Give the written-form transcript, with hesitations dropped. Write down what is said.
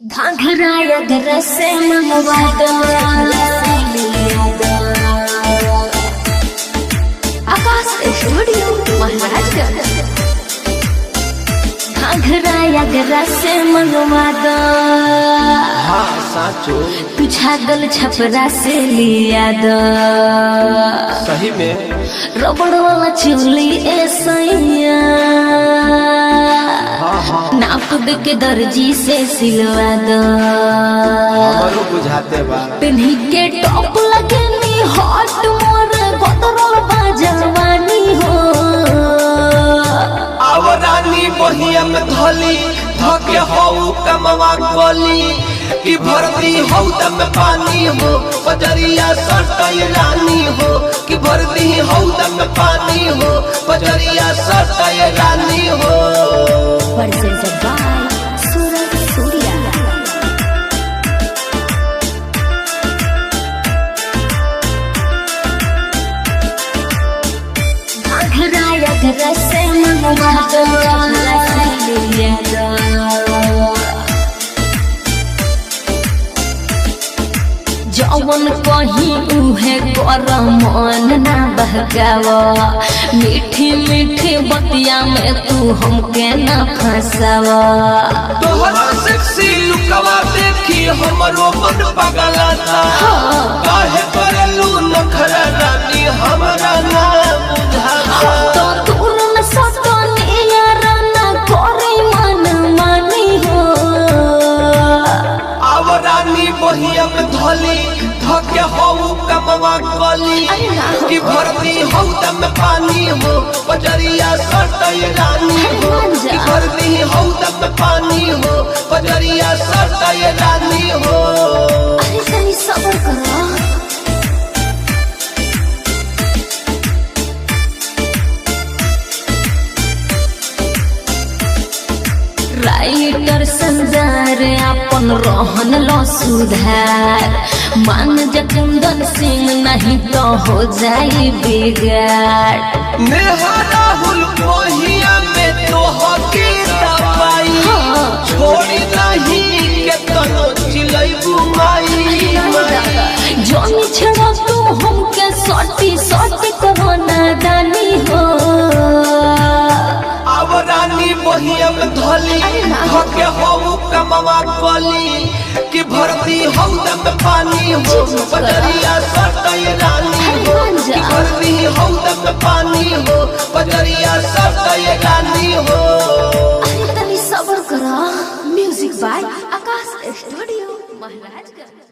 घाघरा अगर से मंगवा दो आकाश स्टूडियो महाराजगंज। घाघरा अगर से मंगवा दो तू छागल छपरा से लिया दो सही में रबड़ वाला चोली ऐसा नाप के दर्जी से सिलवा दो बुझाते बा पिन्ही के टॉप लगनी हॉट मोर गोदरल बाजवानी हो आव रानी बहिया में धली धके हऊ कमवा गली कि भरती हऊ दम पानी हो पजरिया सटय रानी हो कि भरती हऊ दम पानी हो पजरिया सटय रानी हो। presented by Suraj Surya। घाघरा अगर से मंगवा दो लिया दो जौवन कहीं उहे कर मन ना बहकावा मीठी मीठी बतिया में तू हमके ना फंसावा तोहरा सेक्सी लुकवा देखी हमरो मन पगलाता काहे करलू नखरा रानी हमरा ना बुझाता तो दूर न सतनी यारना करे मन मानी हो आव रानी बहिया में धली धके हऊ कमवा गली कि भरती हऊ दम पानी हो पजरिया सटय रानी हो कि भरती हऊ दम पानी हो पजरिया सटय रानी हो। अरे तनी सब्र करो राइटर संजार अपन रहन लो सुधार मान जकुंदन सिंह नहीं तो हो जाई बिगाड़ नेहा राहुल कोहिया में तो हके दवाई छोड़ी नहीं के तनो चिलई बुमाई जोनी छड़ा तू हमके सटी सटी कोना दानी हो आव रानी बहिया में धली धके हऊ कमवा गली कि भरती हऊ दम पानी हो पजरिया सटय रानी हो कि भरती हऊ दम पानी हो पजरिया सटय रानी हो। अरे तनी सब्र करो music by Akash studio Maharajganj.